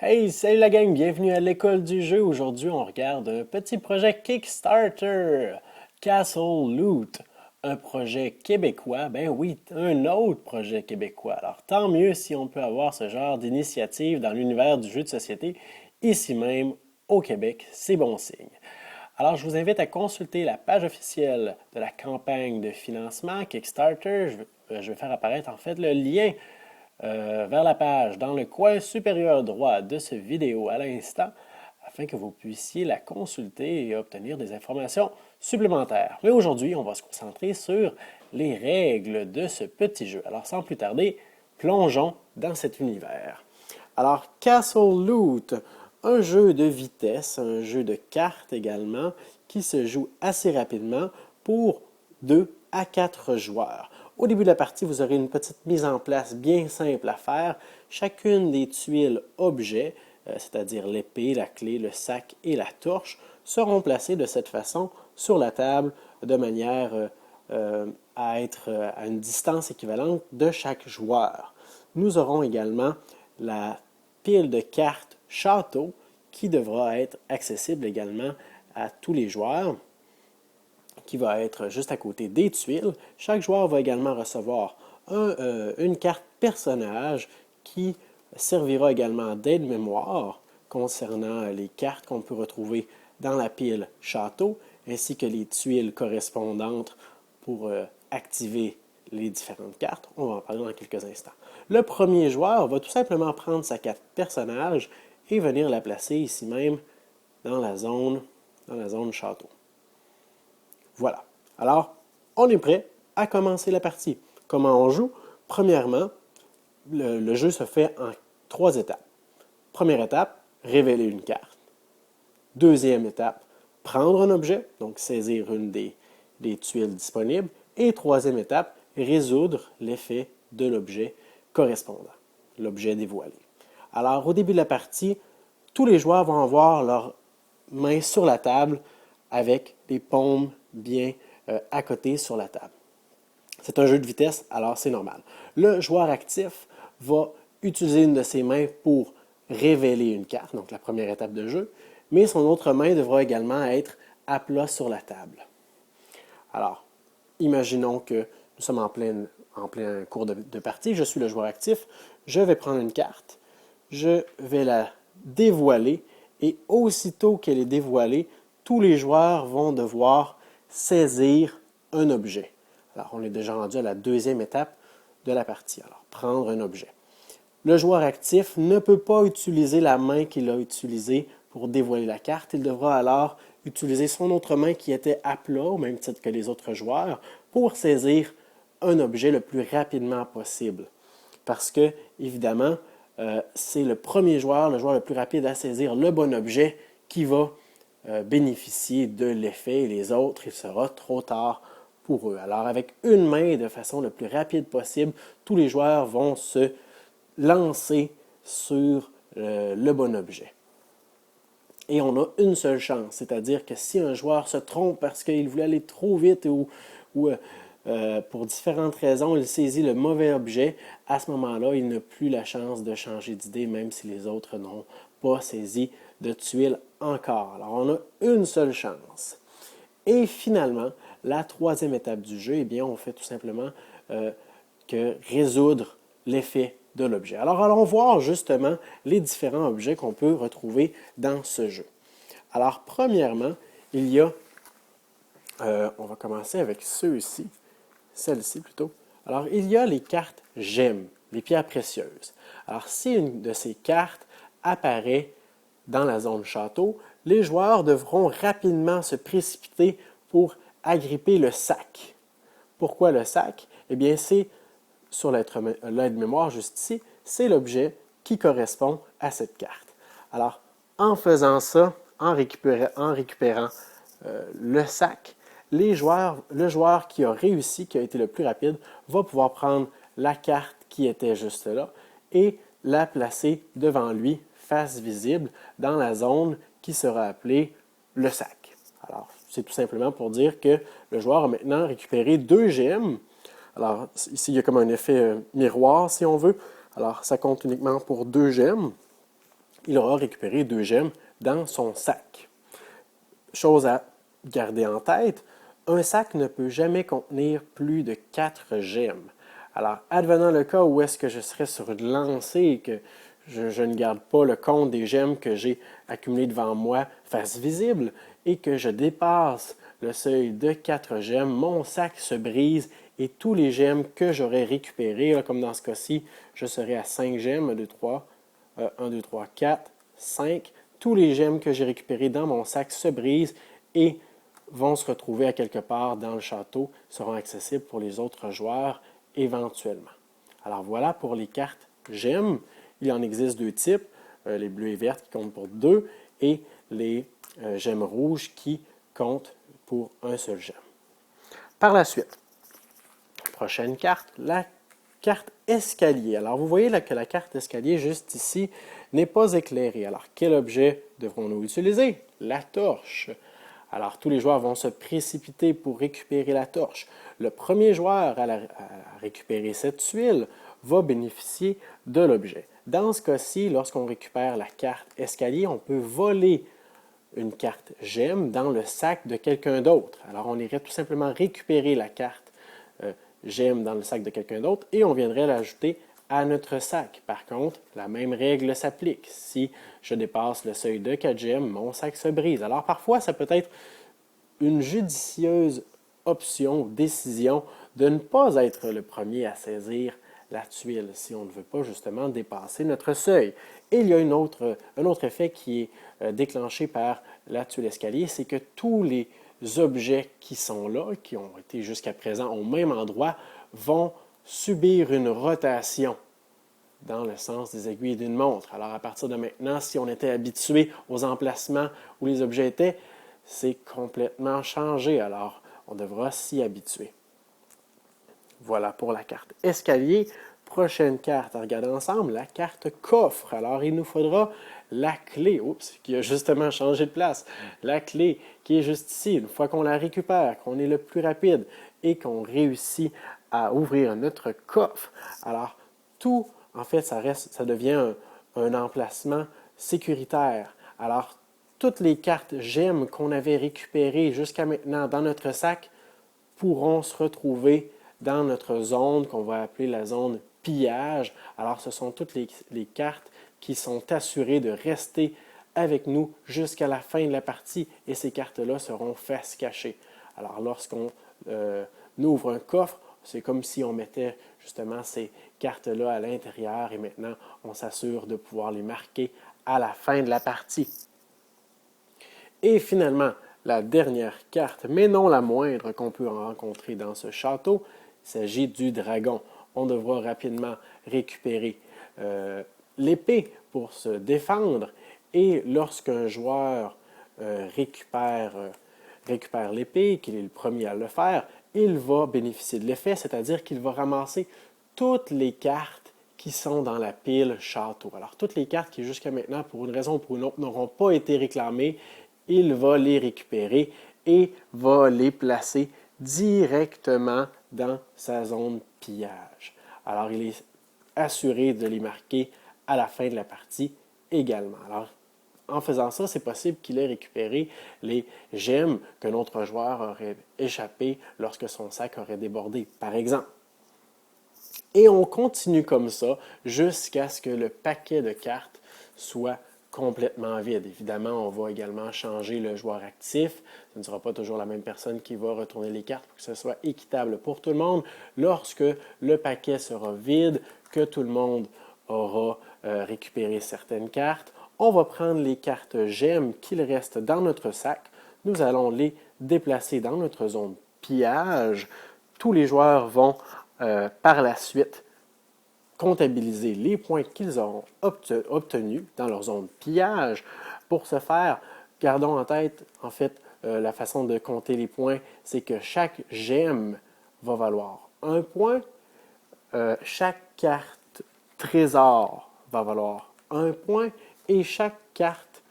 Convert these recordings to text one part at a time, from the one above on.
Hey, salut la gang, bienvenue à l'école du jeu. Aujourd'hui, on regarde un petit projet Kickstarter, Castle Loot, un projet québécois. Ben oui, un autre projet québécois. Alors, tant mieux si on peut avoir ce genre d'initiative dans l'univers du jeu de société, ici même au Québec, c'est bon signe. Alors, je vous invite à consulter la page officielle de la campagne de financement Kickstarter. Je vais faire apparaître en fait le lien vers la page dans le coin supérieur droit de cette vidéo à l'instant afin que vous puissiez la consulter et obtenir des informations supplémentaires. Mais aujourd'hui, on va se concentrer sur les règles de ce petit jeu. Alors sans plus tarder, plongeons dans cet univers. Alors Castle Loot, un jeu de vitesse, un jeu de cartes également, qui se joue assez rapidement pour 2 à 4 joueurs. Au début de la partie, vous aurez une petite mise en place bien simple à faire. Chacune des tuiles objets, c'est-à-dire l'épée, la clé, le sac et la torche, seront placées de cette façon sur la table de manière à être à une distance équivalente de chaque joueur. Nous aurons également la pile de cartes château qui devra être accessible également à tous les joueurs, qui va être juste à côté des tuiles. Chaque joueur va également recevoir une carte personnage qui servira également d'aide-mémoire concernant les cartes qu'on peut retrouver dans la pile château, ainsi que les tuiles correspondantes pour activer les différentes cartes. On va en parler dans quelques instants. Le premier joueur va tout simplement prendre sa carte personnage et venir la placer ici même dans la zone château. Voilà. Alors, on est prêt à commencer la partie. Comment on joue? Premièrement, le jeu se fait en 3 étapes. Première étape, révéler une carte. Deuxième étape, prendre un objet, donc saisir une des tuiles disponibles. Et troisième étape, résoudre l'effet de l'objet correspondant, l'objet dévoilé. Alors, au début de la partie, tous les joueurs vont avoir leurs mains sur la table avec les paumes bien à côté sur la table. C'est un jeu de vitesse, alors c'est normal. Le joueur actif va utiliser une de ses mains pour révéler une carte, donc la première étape de jeu, mais son autre main devra également être à plat sur la table. Alors, imaginons que nous sommes en plein cours de partie, je suis le joueur actif, je vais prendre une carte, je vais la dévoiler et aussitôt qu'elle est dévoilée, tous les joueurs vont devoir saisir un objet. Alors, on est déjà rendu à la deuxième étape de la partie. Alors, prendre un objet. Le joueur actif ne peut pas utiliser la main qu'il a utilisée pour dévoiler la carte. Il devra alors utiliser son autre main qui était à plat, au même titre que les autres joueurs, pour saisir un objet le plus rapidement possible. Parce que, évidemment, c'est le premier joueur, le joueur le plus rapide à saisir le bon objet qui va bénéficier de l'effet et les autres, il sera trop tard pour eux. Alors, avec une main, de façon le plus rapide possible, tous les joueurs vont se lancer sur le bon objet. Et on a une seule chance, c'est-à-dire que si un joueur se trompe parce qu'il voulait aller trop vite ou pour différentes raisons, il saisit le mauvais objet, à ce moment-là, il n'a plus la chance de changer d'idée, même si les autres n'ont pas saisi de tuiles encore. Alors, on a une seule chance. Et finalement, la troisième étape du jeu, eh bien, on fait tout simplement que résoudre l'effet de l'objet. Alors, allons voir justement les différents objets qu'on peut retrouver dans ce jeu. Alors, premièrement, il y a, on va commencer avec ceux-ci, celle-ci plutôt. Alors, il y a les cartes gemmes, les pierres précieuses. Alors, si une de ces cartes apparaît dans la zone château, les joueurs devront rapidement se précipiter pour agripper le sac. Pourquoi le sac? Eh bien, c'est sur l'aide-mémoire juste ici, c'est l'objet qui correspond à cette carte. Alors, en faisant ça, en récupérant le sac, le joueur qui a réussi, qui a été le plus rapide, va pouvoir prendre la carte qui était juste là et la placer devant lui, face visible, dans la zone qui sera appelée le sac. Alors, c'est tout simplement pour dire que le joueur a maintenant récupéré 2 gemmes. Alors, ici, il y a comme un effet miroir, si on veut. Alors, ça compte uniquement pour 2 gemmes. il aura récupéré 2 gemmes dans son sac. Chose à garder en tête, un sac ne peut jamais contenir plus de 4 gemmes. Alors, advenant le cas où est-ce que je serais sur une lancée et que je ne garde pas le compte des gemmes que j'ai accumulées devant moi face visible et que je dépasse le seuil de 4 gemmes, mon sac se brise et tous les gemmes que j'aurais récupérées, comme dans ce cas-ci, je serais à 5 gemmes, 1, 2, 3, 1, 2, 3, 4, 5. Tous les gemmes que j'ai récupérées dans mon sac se brisent et vont se retrouver à quelque part dans le château, seront accessibles pour les autres joueurs éventuellement. Alors voilà pour les cartes gemmes. Il en existe 2 types, les bleues et vertes qui comptent pour 2 et les gemmes rouges qui comptent pour un seul gemme. Par la suite, prochaine carte, la carte escalier. Alors vous voyez là que la carte escalier juste ici n'est pas éclairée. Alors quel objet devrons-nous utiliser? La torche. Alors tous les joueurs vont se précipiter pour récupérer la torche. Le premier joueur à récupérer cette tuile va bénéficier de l'objet. Dans ce cas-ci, lorsqu'on récupère la carte escalier, on peut voler une carte gemme dans le sac de quelqu'un d'autre. Alors on irait tout simplement récupérer la carte gemme dans le sac de quelqu'un d'autre et on viendrait l'ajouter à notre sac. Par contre, la même règle s'applique. Si je dépasse le seuil de 4 gemmes, mon sac se brise. Alors parfois, ça peut être une judicieuse option, décision de ne pas être le premier à saisir la tuile si on ne veut pas justement dépasser notre seuil. Et il y a un autre effet qui est déclenché par la tuile escalier, c'est que tous les objets qui sont là, qui ont été jusqu'à présent au même endroit, vont subir une rotation dans le sens des aiguilles d'une montre. Alors à partir de maintenant, si on était habitué aux emplacements où les objets étaient, c'est complètement changé. Alors on devra s'y habituer. Voilà pour la carte escalier. Prochaine carte à regarder ensemble, la carte coffre. Alors, il nous faudra la clé, qui a justement changé de place. La clé qui est juste ici, une fois qu'on la récupère, qu'on est le plus rapide et qu'on réussit à ouvrir notre coffre, alors tout, en fait, ça devient un emplacement sécuritaire. Alors, toutes les cartes gemmes qu'on avait récupérées jusqu'à maintenant dans notre sac pourront se retrouver dans notre zone qu'on va appeler la zone pillage. Alors, ce sont toutes les cartes qui sont assurées de rester avec nous jusqu'à la fin de la partie et ces cartes-là seront face cachée. Alors, lorsqu'on ouvre un coffre, c'est comme si on mettait justement ces cartes-là à l'intérieur et maintenant, on s'assure de pouvoir les marquer à la fin de la partie. Et finalement, la dernière carte, mais non la moindre qu'on peut rencontrer dans ce château, il s'agit du dragon. On devra rapidement récupérer l'épée pour se défendre et lorsqu'un joueur récupère l'épée, qu'il est le premier à le faire, il va bénéficier de l'effet, c'est-à-dire qu'il va ramasser toutes les cartes qui sont dans la pile château. Alors, toutes les cartes qui jusqu'à maintenant, pour une raison ou pour une autre, n'auront pas été réclamées, il va les récupérer et va les placer directement dans sa zone pillage. Alors, il est assuré de les marquer à la fin de la partie également. Alors, en faisant ça, c'est possible qu'il ait récupéré les gemmes qu'un autre joueur aurait échappé lorsque son sac aurait débordé, par exemple. Et on continue comme ça jusqu'à ce que le paquet de cartes soit complètement vide. Évidemment, on va également changer le joueur actif. Ce ne sera pas toujours la même personne qui va retourner les cartes pour que ce soit équitable pour tout le monde. Lorsque le paquet sera vide, que tout le monde aura récupéré certaines cartes, on va prendre les cartes gemmes qu'il reste dans notre sac. Nous allons les déplacer dans notre zone pillage. Tous les joueurs vont par la suite comptabiliser les points qu'ils auront obtenus dans leur zone pillage. Pour ce faire, gardons en tête, en fait, la façon de compter les points, c'est que chaque gemme va valoir 1 point, chaque carte trésor va valoir 1 point et chaque carte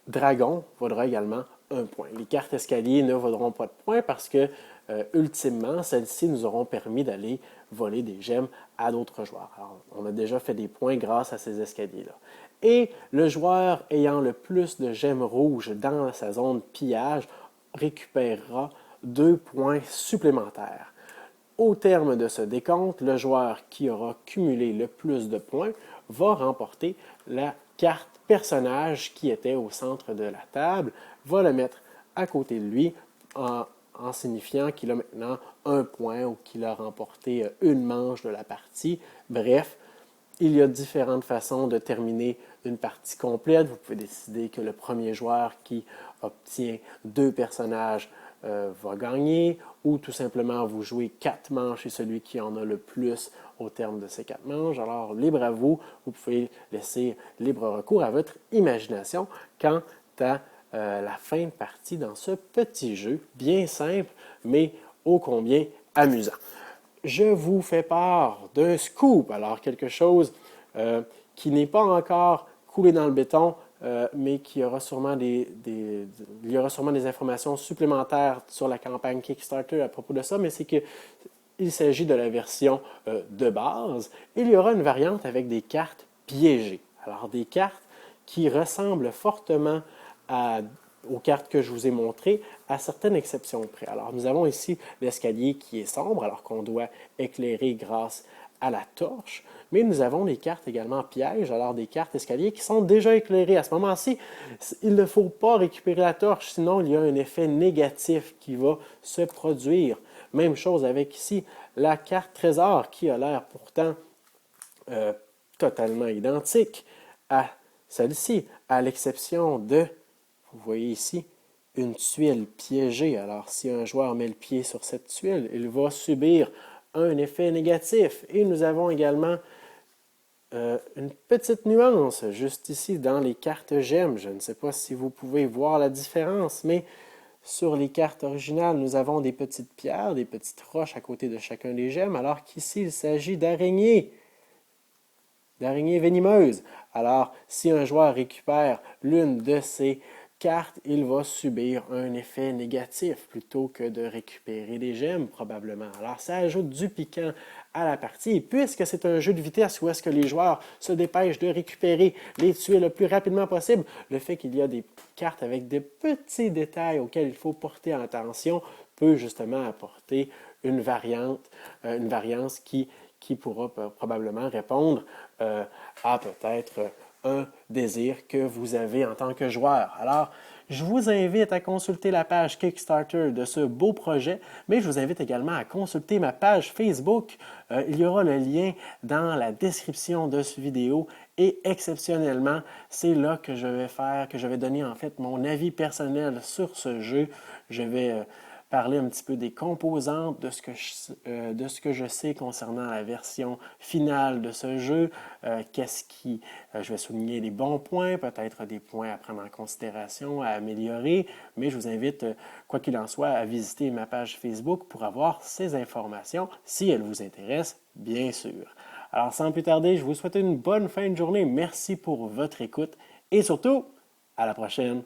dragon vaudra également 1 point. Les cartes escalier ne vaudront pas de points parce que, ultimement, celles-ci nous auront permis d'aller voler des gemmes à d'autres joueurs. Alors, on a déjà fait des points grâce à ces escaliers-là. Et le joueur ayant le plus de gemmes rouges dans sa zone pillage récupérera 2 points supplémentaires. Au terme de ce décompte, le joueur qui aura cumulé le plus de points va remporter la carte personnage qui était au centre de la table, va le mettre à côté de lui en signifiant qu'il a maintenant un point ou qu'il a remporté une manche de la partie. Bref, il y a différentes façons de terminer une partie complète. Vous pouvez décider que le premier joueur qui obtient 2 personnages va gagner, ou tout simplement vous jouez 4 manches et celui qui en a le plus au terme de ces 4 manches. Alors, libre à vous, vous pouvez laisser libre recours à votre imagination quant à la fin de partie dans ce petit jeu bien simple, mais ô combien amusant. Je vous fais part d'un scoop, alors quelque chose qui n'est pas encore coulé dans le béton, mais qui aura sûrement il y aura sûrement des informations supplémentaires sur la campagne Kickstarter à propos de ça, mais c'est qu'il s'agit de la version de base. Il y aura une variante avec des cartes piégées. Alors, des cartes qui ressemblent fortement aux cartes que je vous ai montrées, à certaines exceptions près. Alors, nous avons ici l'escalier qui est sombre, alors qu'on doit éclairer grâce à la torche, mais nous avons des cartes également pièges, alors des cartes escaliers qui sont déjà éclairées. À ce moment-ci, il ne faut pas récupérer la torche, sinon il y a un effet négatif qui va se produire. Même chose avec ici, la carte trésor qui a l'air pourtant totalement identique à celle-ci, à l'exception de, vous voyez ici, une tuile piégée. Alors, si un joueur met le pied sur cette tuile, il va subir un effet négatif. Et nous avons également une petite nuance juste ici dans les cartes gemmes. Je ne sais pas si vous pouvez voir la différence, mais sur les cartes originales, nous avons des petites pierres, des petites roches à côté de chacun des gemmes, alors qu'ici, il s'agit d'araignées venimeuses. Alors, si un joueur récupère l'une de ces cartes, il va subir un effet négatif plutôt que de récupérer des gemmes, probablement. Alors, ça ajoute du piquant à la partie. Et puisque c'est un jeu de vitesse où est-ce que les joueurs se dépêchent de récupérer les tuiles le plus rapidement possible, le fait qu'il y a des cartes avec des petits détails auxquels il faut porter attention peut justement apporter une variance qui pourra probablement répondre à peut-être un désir que vous avez en tant que joueur. Alors, je vous invite à consulter la page Kickstarter de ce beau projet, mais je vous invite également à consulter ma page Facebook. Il y aura le lien dans la description de cette vidéo et exceptionnellement, c'est là que je vais donner en fait mon avis personnel sur ce jeu. Je vais parler un petit peu des composantes, de ce que je sais concernant la version finale de ce jeu, je vais souligner les bons points, peut-être des points à prendre en considération, à améliorer, mais je vous invite, quoi qu'il en soit, à visiter ma page Facebook pour avoir ces informations, si elles vous intéressent, bien sûr. Alors, sans plus tarder, je vous souhaite une bonne fin de journée. Merci pour votre écoute et surtout, à la prochaine.